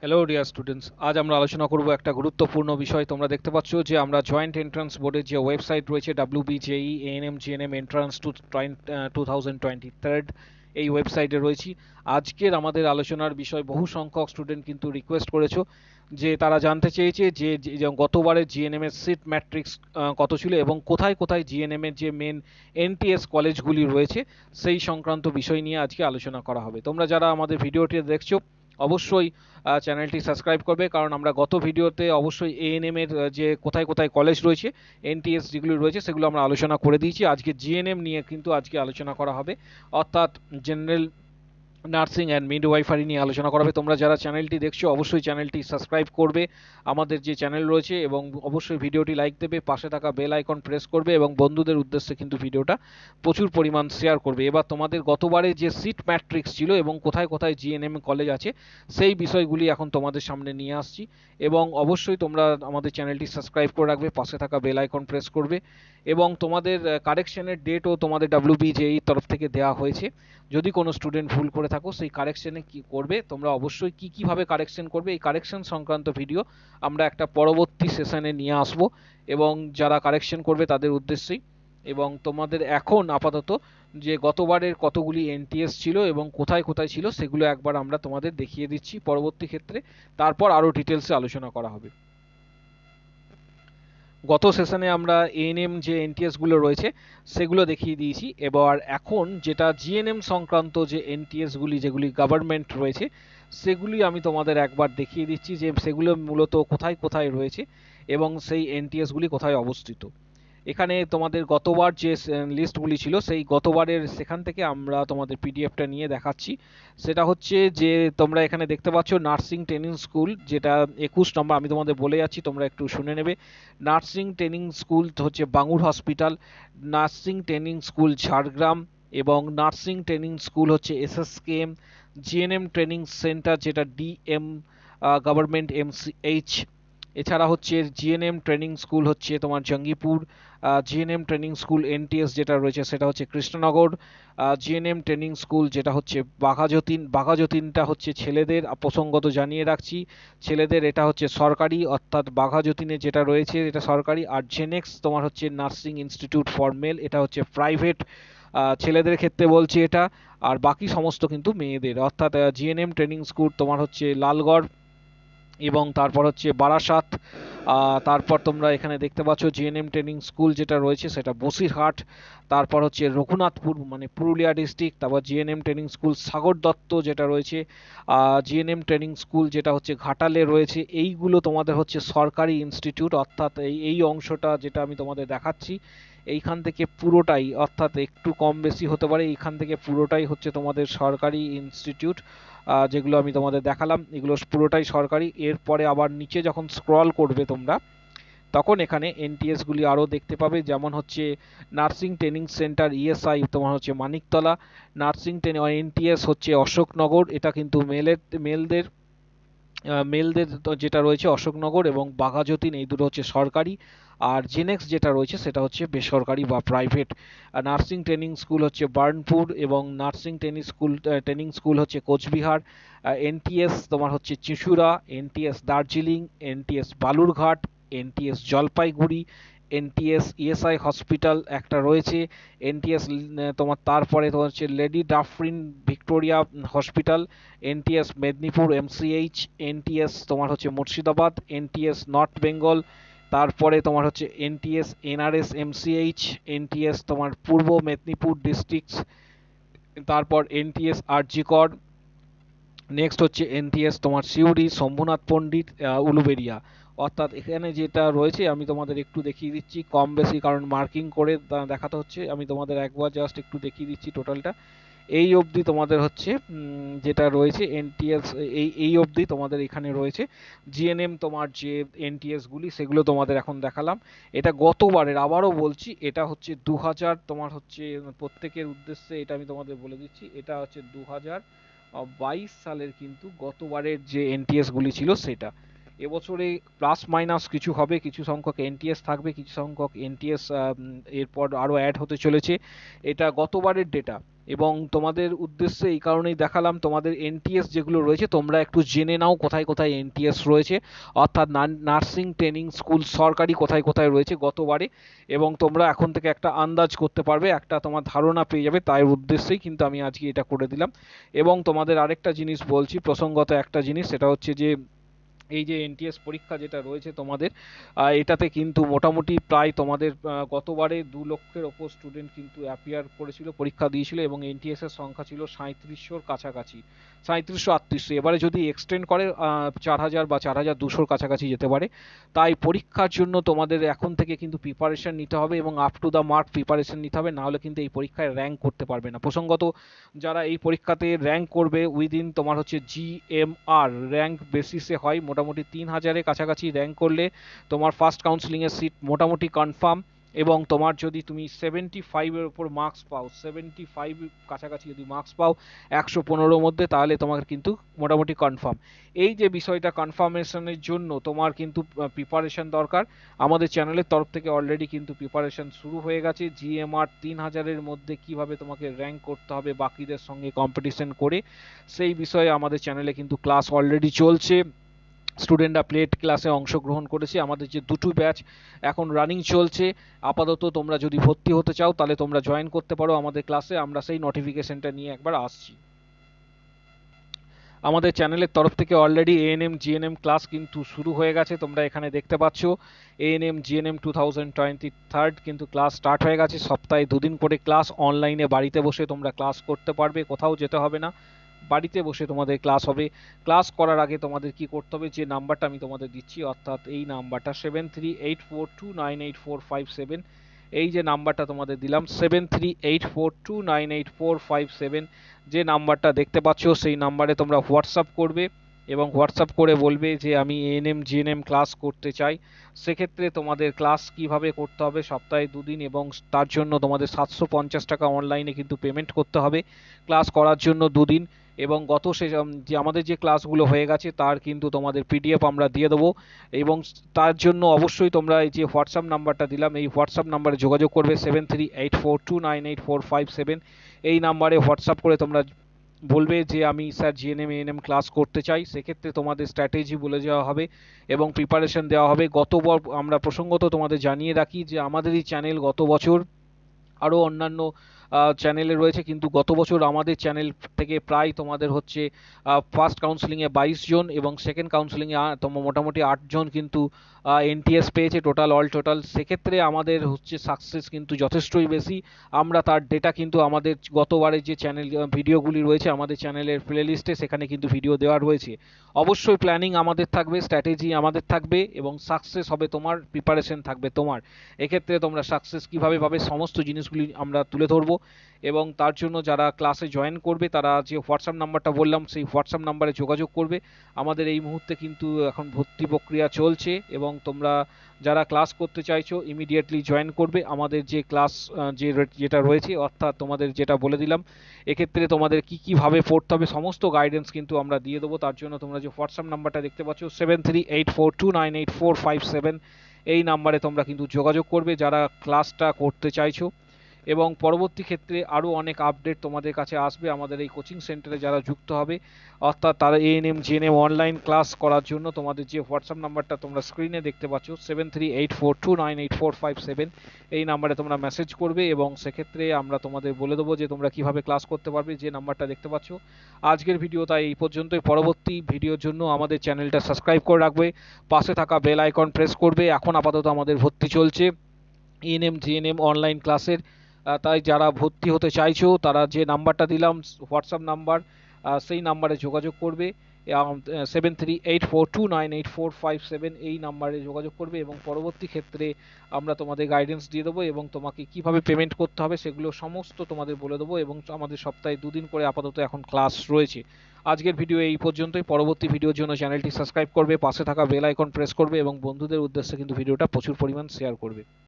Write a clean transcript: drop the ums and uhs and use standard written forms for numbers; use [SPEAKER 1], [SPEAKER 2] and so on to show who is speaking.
[SPEAKER 1] Hello dear students, আজ আমরা আলোচনা করব একটা গুরুত্বপূর্ণ বিষয়। তোমরা দেখতে পাচ্ছ যে আমরা জয়েন্ট এন্ট্রান্স বোর্ডের যে ওয়েবসাইট রয়েছে WBJEE ANM GNM এন্ট্রান্স 2023, এই ওয়েবসাইটে রয়েছি। আজকের আমাদের আলোচনার বিষয়, বহু সংখ্যক স্টুডেন্ট কিন্তু রিকোয়েস্ট করেছো যে তারা জানতে চেয়েছে যে গতবারে জিএনএম এর সিট ম্যাট্রিক্স কত ছিল এবং কোথায় কোথায় জিএনএম এর যে মেন এনটিএস কলেজগুলি রয়েছে সেই সংক্রান্ত বিষয় নিয়ে আজকে আলোচনা করা হবে। তোমরা যারা আমাদের ভিডিওটি দেখছো অবশ্যই চ্যানেলটি সাবস্ক্রাইব করবে, কারণ আমরা গত ভিডিওতে অবশ্যই এএনএম এর যে কোথায় কোথায় কলেজ রয়েছে, এনটিএস যেগুলো রয়েছে সেগুলো আমরা আলোচনা করে দিয়েছি। আজকে জিএনএম নিয়ে কিন্তু আজকে আলোচনা করা হবে, অর্থাৎ জেনারেল নার্সিং অ্যান্ড মিডওয়াইফারি নিয়ে আলোচনা করা হবে। তোমরা যারা চ্যানেলটি দেখছো অবশ্যই চ্যানেলটি সাবস্ক্রাইব করবে, আমাদের যে চ্যানেল রয়েছে, এবং অবশ্যই ভিডিওটি লাইক দেবে, পাশে থাকা বেল আইকন প্রেস করবে এবং বন্ধুদের উদ্দেশ্যে কিন্তু ভিডিওটা প্রচুর পরিমাণ শেয়ার করবে। এবার তোমাদের গতবারে যে সিট ম্যাট্রিক্স ছিল এবং কোথায় কোথায় জিএনএম কলেজ আছে সেই বিষয়গুলি এখন তোমাদের সামনে নিয়ে আসছি, এবং অবশ্যই তোমরা আমাদের চ্যানেলটি সাবস্ক্রাইব করে রাখবে, পাশে থাকা বেল আইকন প্রেস করবে, এবং তোমাদের কারেকশনের ডেটও তোমাদের WBJEE তরফ থেকে দেওয়া হয়েছে। যদি কোনো স্টুডেন্ট ভুল করে থাকো সেই কারেকশনে কি করবে, তোমরা অবশ্যই কীভাবে কারেকশন করবে, এই কারেকশন সংক্রান্ত ভিডিও আমরা একটা পরবর্তী সেশনে নিয়ে আসব, এবং যারা কারেকশন করবে তাদের উদ্দেশ্যেই। এবং তোমাদের এখন আপাতত যে গতবারের কতগুলি এনটিএস ছিল এবং কোথায় কোথায় ছিল সেগুলো একবার আমরা তোমাদের দেখিয়ে দিচ্ছি পরবর্তী ক্ষেত্রে, তারপর আরও ডিটেলসে আলোচনা করা হবে। গত সেশনে আমরা এএনএম যে এনটিএস গুলো রয়েছে সেগুলো দেখিয়ে দিয়েছি। এবার এখন যেটা জিএনএম সংক্রান্ত যে এনটিএস গুলি, যেগুলি গভর্নমেন্ট রয়েছে, সেগুলি আমি তোমাদের একবার দেখিয়ে দিচ্ছি যে সেগুলো মূলত কোথায় কোথায় রয়েছে এবং সেই এনটিএস গুলি কোথায় অবস্থিত। এখানে তোমাদের গতবার যে লিস্টগুলি ছিল সেই গতবারের সেখান থেকে আমরা তোমাদের পিডিএফটা নিয়ে দেখাচ্ছি। সেটা হচ্ছে যে তোমরা এখানে দেখতে পাচ্ছ নার্সিং ট্রেনিং স্কুল, যেটা 21 নম্বর, আমি তোমাদের বলে যাচ্ছি তোমরা একটু শুনে নেবে। নার্সিং ট্রেনিং স্কুল হচ্ছে Bangur hospital, nursing training school Jhargram, এবং নার্সিং ট্রেনিং স্কুল হচ্ছে এসএসকেএম, জিএনএম ট্রেনিং সেন্টার যেটা ডিএম গভর্নমেন্ট এমসিএইচ। এছাড়া হচ্ছে জিএনএম ট্রেনিং স্কুল হচ্ছে তোমার Jangipur, GNM training school NTS যেটা রয়েছে সেটা হচ্ছে কৃষ্ণনগর, জিএনএম ট্রেনিং স্কুল যেটা হচ্ছে বাঘাযতীন, বাঘাযতীনটা হচ্ছে ছেলেদের, প্রসঙ্গত জানিয়ে রাখছি ছেলেদের এটা হচ্ছে সরকারি, অর্থাৎ বাঘাযতীনে যেটা রয়েছে এটা সরকারি, আর জেনেক্স তোমার হচ্ছে নার্সিং ইনস্টিটিউট ফর মেল, এটা হচ্ছে প্রাইভেট, ছেলেদের ক্ষেত্রে বলছি এটা, আর বাকি সমস্ত কিন্তু মেয়েদের। অর্থাৎ জিএনএম ট্রেনিং স্কুল তোমার হচ্ছে লালগড়, এবং তারপর হচ্ছে বারাসাত, তারপর তোমরা এখানে দেখতে পাচ্ছ জিএনএম ট্রেনিং স্কুল যেটা রয়েছে সেটা বসিরহাট, তারপর হচ্ছে রঘুনাথপুর মানে পুরুলিয়া ডিস্ট্রিক্ট, তারপর GNM training school Sagar Dutta যেটা রয়েছে, জিএনএম ট্রেনিং স্কুল যেটা হচ্ছে ঘাটালে রয়েছে। এইগুলো তোমাদের হচ্ছে সরকারি ইনস্টিটিউট, অর্থাৎ এই অংশটা যেটা আমি তোমাদের দেখাচ্ছি এইখান থেকে পুরোটাই, অর্থাৎ একটু কম বেশি হতে পারে, এইখান থেকে পুরোটাই হচ্ছে তোমাদের সরকারি ইনস্টিটিউট। যেগুলো আমি তোমাদের দেখালাম এগুলো পুরোটাই সরকারি। এরপরে আবার নিচে যখন স্ক্রল করবে তোমরা তখন এখানে এনটিএস গুলি আরও দেখতে পাবে, যেমন হচ্ছে নার্সিং ট্রেনিং সেন্টার ইএসআই তোমার হচ্ছে মানিকতলা, নার্সিং এনটিএস হচ্ছে অশোকনগর, এটা কিন্তু মেলদের মেলদের যেটা রয়েছে অশোকনগর, এবং বাঘাযতীন, এই দুটো হচ্ছে সরকারি, আর জেনেক্স যেটা রয়েছে সেটা হচ্ছে বেসরকারি বা প্রাইভেট। নার্সিং ট্রেনিং স্কুল হচ্ছে বার্নপুর, এবং নার্সিং ট্রেনিং স্কুল হচ্ছে কোচবিহার, এনটিএস তোমার হচ্ছে চিচুড়া, NTS Darjeeling, NTS Balurghat, NTS Jalpaiguri, NTS ESI hospital একটা রয়েছে, এনটিএস তোমার তারপরে তোমার হচ্ছে Lady Dufferin Victoria hospital, NTS Medinipur MCH, NTS তোমার হচ্ছে মুর্শিদাবাদ, এনটিএস নর্থ বেঙ্গল, তারপরে তোমার হচ্ছে এনটিএস এনআরএস এমসিএইচ, এনটিএস তোমার পূর্ব মেদিনীপুর ডিস্ট্রিক্ট, তারপর এনটিএস আরজিকর, নেক্সট হচ্ছে এনটিএস তোমার সিউড়ি শম্ভুনাথ পণ্ডিত উলুবেড়িয়া। অর্থাৎ এখানে যেটা রয়েছে আমি তোমাদের একটু দেখিয়ে দিচ্ছি কম বেশি, কারণ মার্কিং করে দেখাতে হচ্ছে, আমি তোমাদের একবার জাস্ট একটু দেখিয়ে দিচ্ছি টোটালটা। এই অবধি তোমাদের হচ্ছে যেটা রয়েছে এনটিএস, এই অবধি তোমাদের এখানে রয়েছে জিএনএম তোমার যে এনটিএস গুলি সেগুলো তোমাদের এখন দেখালাম। এটা গতবারের, আবারও বলছি এটা হচ্ছে 2000 তোমার হচ্ছে প্রত্যেকের উদ্দেশ্যে এটা আমি তোমাদের বলে দিচ্ছি, এটা হচ্ছে 2022 সালের কিন্তু গতবারের যে এনটিএস গুলি ছিল সেটা। এবছরে প্লাস মাইনাস কিছু হবে, কিছু সংখ্যক এনটিএস থাকবে, কিছু সংখ্যক এনটিএস এরপর আরও অ্যাড হতে চলেছে। এটা গতবারের ডেটা, এবং তোমাদের উদ্দেশ্যে এই কারণেই দেখালাম, তোমাদের এনটিএস যেগুলো রয়েছে তোমরা একটু জেনে নাও কোথায় কোথায় এনটিএস রয়েছে, অর্থাৎ নার্সিং ট্রেনিং স্কুল সরকারি কোথায় কোথায় রয়েছে গতবারে, এবং তোমরা এখন থেকে একটা আন্দাজ করতে পারবে, একটা তোমার ধারণা পেয়ে যাবে। তাই উদ্দেশ্যেই কিন্তু আমি আজকে এটা করে দিলাম। এবং তোমাদের আরেকটা জিনিস বলছি, প্রসঙ্গত একটা জিনিস, সেটা হচ্ছে যে এই যে এনটিএস পরীক্ষা যেটা রয়েছে তোমাদের, এটাতে কিন্তু মোটামুটি প্রায় তোমাদের গতবারে 2 লক্ষের ওপর স্টুডেন্ট কিন্তু অ্যাপিয়ার করেছিল, পরীক্ষা দিয়েছিল, এবং এনটিএস এর সংখ্যা ছিল 3700-র কাছাকাছি, 3700-3800। এবারে যদি এক্সটেন্ড করে 4000 বা 4200-র কাছাকাছি যেতে পারে। তাই পরীক্ষার জন্য তোমাদের এখন থেকে কিন্তু প্রিপারেশন নিতে হবে, এবং up to the mark preparation নিতে হবে, নাহলে কিন্তু এই পরীক্ষায় র্যাঙ্ক করতে পারবে না। প্রসঙ্গত যারা এই পরীক্ষাতে র্যাঙ্ক করবে উইদিন তোমার হচ্ছে জিএমআর র্যাঙ্ক বেসিসে হয়, মোটামুটি 3000-এর কাছাকাছি র্যাঙ্ক করলে তোমার ফার্স্ট কাউন্সিলিংয়ের সিট মোটামুটি কনফার্ম। এবং তোমার যদি তুমি 75-এর উপর মার্কস পাও, 75 কাছাকাছি যদি মার্কস পাও 115-র মধ্যে, তাহলে তোমার কিন্তু মোটামুটি কনফার্ম। এই যে বিষয়টা কনফার্মেশনের জন্য তোমার কিন্তু প্রিপারেশন দরকার। আমাদের চ্যানেলের তরফ থেকে অলরেডি কিন্তু প্রিপারেশন শুরু হয়ে গেছে। জিএমআর 3000-এর মধ্যে কিভাবে তোমাকে র্যাঙ্ক করতে হবে বাকিদের সঙ্গে কম্পিটিশন করে, সেই বিষয়ে আমাদের চ্যানেলে কিন্তু ক্লাস অলরেডি চলছে। স্টুডেন্টরা প্লেট ক্লাসে অংশগ্রহণ করেছে। আমাদের যে 2টো ব্যাচ এখন রানিং চলছে, আপাতত তোমরা যদি ভর্তি হতে চাও তাহলে তোমরা জয়েন করতে পারো আমাদের ক্লাসে, আমরা সেই নোটিফিকেশনটা নিয়ে একবার আসছি। আমাদের চ্যানেলের তরফ থেকে অলরেডি এএনএম জিএনএম ক্লাস কিন্তু শুরু হয়ে গেছে, তোমরা এখানে দেখতে পাচ্ছ এএনএম জিএনএম 2023 কিন্তু ক্লাস স্টার্ট হয়ে গেছে। সপ্তাহে 2 দিন করে ক্লাস, অনলাইনে বাড়িতে বসে তোমরা ক্লাস করতে পারবে, কোথাও যেতে হবে না, বাড়িতে বসে তোমাদের ক্লাস হবে। ক্লাস করার আগে তোমাদের কি করতে হবে, যে নাম্বারটা আমি তোমাদের দিচ্ছি, অর্থাৎ এই নাম্বারটা 7384298457, এই যে নাম্বারটা তোমাদের দিলাম 7384298457, যে নাম্বারটা দেখতে পাচ্ছ সেই নাম্বারে তোমরা হোয়াটসঅ্যাপ করবে, এবং হোয়াটসঅ্যাপ করে বলবে যে আমি এএনএম জিএনএম ক্লাস করতে চাই। সেক্ষেত্রে তোমাদের ক্লাস কিভাবে করতে হবে, সপ্তাহে 2 দিন, এবং তার জন্য তোমাদের 750 টাকা অনলাইনে কিন্তু পেমেন্ট করতে হবে ক্লাস করার জন্য 2 দিন। এবং যে আমাদের যে ক্লাসগুলো হয়ে গেছে তার কিন্তু তোমাদের পিডিএফ আমরা দিয়ে দেবো, এবং তার জন্য অবশ্যই তোমরা এই যে হোয়াটসঅ্যাপ নাম্বারটা দিলাম এই হোয়াটসঅ্যাপ নাম্বারে যোগাযোগ করবে 7384298457, এই নাম্বারে হোয়াটসঅ্যাপ করে তোমরা বলবে যে আমি স্যার জিএনএম এএনএম ক্লাস করতে চাই। সেক্ষেত্রে তোমাদের স্ট্র্যাটেজি বলে দেওয়া হবে এবং প্রিপারেশন দেওয়া হবে। আমরা প্রসঙ্গত তোমাদের জানিয়ে রাখি যে আমাদের এই চ্যানেল গত বছর আরও অন্যান্য চ্যানেলে রয়েছে, কিন্তু গত বছর আমাদের চ্যানেল থেকে প্রায় তোমাদের হচ্ছে ফার্স্ট কাউন্সিলিংয়ে 22 জন এবং সেকেন্ড কাউন্সিলিংয়ে মোটামুটি 8 জন কিন্তু এনটিএস পেয়েছে অল টোটাল। সেক্ষেত্রে আমাদের হচ্ছে সাকসেস কিন্তু যথেষ্টই বেশি। আমরা তার ডেটা কিন্তু আমাদের গতবারের যে চ্যানেল ভিডিওগুলি রয়েছে আমাদের চ্যানেলের প্লেলিস্টে, সেখানে কিন্তু ভিডিও দেওয়া রয়েছে। অবশ্যই প্ল্যানিং আমাদের থাকবে, স্ট্র্যাটেজি আমাদের থাকবে, এবং সাকসেস হবে তোমার, প্রিপারেশন থাকবে তোমার। এক্ষেত্রে তোমরা সাকসেস কীভাবে পাবে সমস্ত জিনিসগুলি আমরা তুলে ধরবো। এবং তার জন্য যারা ক্লাসে জয়েন করবে তারা যে হোয়াটসঅ্যাপ নাম্বারটা বললাম সেই হোয়াটসঅ্যাপ নাম্বারে যোগাযোগ করবে। আমাদের এই মুহূর্তে কিন্তু এখন ভর্তি প্রক্রিয়া চলছে, এবং তোমরা যারা ক্লাস করতে চাইছো ইমিডিয়েটলি জয়েন করবে আমাদের যে ক্লাস যেটা রয়েছে, অর্থাৎ তোমাদের যেটা বলে দিলাম। এক্ষেত্রে তোমাদের কীভাবে পড়তে হবে সমস্ত গাইডেন্স কিন্তু আমরা দিয়ে দেবো। তার জন্য তোমরা যে হোয়াটসঅ্যাপ নাম্বারটা দেখতে পাচ্ছ 7384298457, এই নাম্বারে তোমরা কিন্তু যোগাযোগ করবে যারা ক্লাসটা করতে চাইছো। এবং পরবর্তী ক্ষেত্রে আরও অনেক আপডেট তোমাদের কাছে আসবে আমাদের এই কোচিং সেন্টারে যারা যুক্ত হবে, অর্থাৎ তারা এএনএম জিএনএম অনলাইন ক্লাস করার জন্য তোমাদের যে হোয়াটসঅ্যাপ নাম্বারটা তোমরা স্ক্রিনে দেখতে পাচ্ছ 7384298457, এই নাম্বারে তোমরা মেসেজ করবে, এবং সেক্ষেত্রে আমরা তোমাদের বলে দেবো যে তোমরা কিভাবে ক্লাস করতে পারবে যে নাম্বারটা দেখতে পাচ্ছ। আজকের ভিডিও তাই এই পর্যন্তই। পরবর্তী ভিডিওর জন্য আমাদের চ্যানেলটা সাবস্ক্রাইব করে রাখবে, পাশে থাকা বেল আইকন প্রেস করবে। এখন আপাতত আমাদের ভর্তি চলছে এএনএম জিএনএম অনলাইন ক্লাসের। তাই যারা ভর্তি হতে চাইছো তারা যে নাম্বারটা দিলাম হোয়াটসঅ্যাপ নাম্বার, সেই নাম্বারে যোগাযোগ করবে 7384298457, এই নাম্বারে যোগাযোগ করবে, এবং পরবর্তী ক্ষেত্রে আমরা তোমাদের গাইডেন্স দিয়ে দেবো এবং তোমাকে কিভাবে পেমেন্ট করতে হবে সেগুলো সমস্ত তোমাদের বলে দেবো। এবং আমাদের সপ্তাহে 2 দিন করে আপাতত এখন ক্লাস রয়েছে। আজকের ভিডিও এই পর্যন্তই। পরবর্তী ভিডিওর জন্য চ্যানেলটি সাবস্ক্রাইব করবে, পাশে থাকা বেল আইকন প্রেস করবে, এবং বন্ধুদের উদ্দেশ্যে কিন্তু ভিডিওটা প্রচুর পরিমাণ শেয়ার করবে।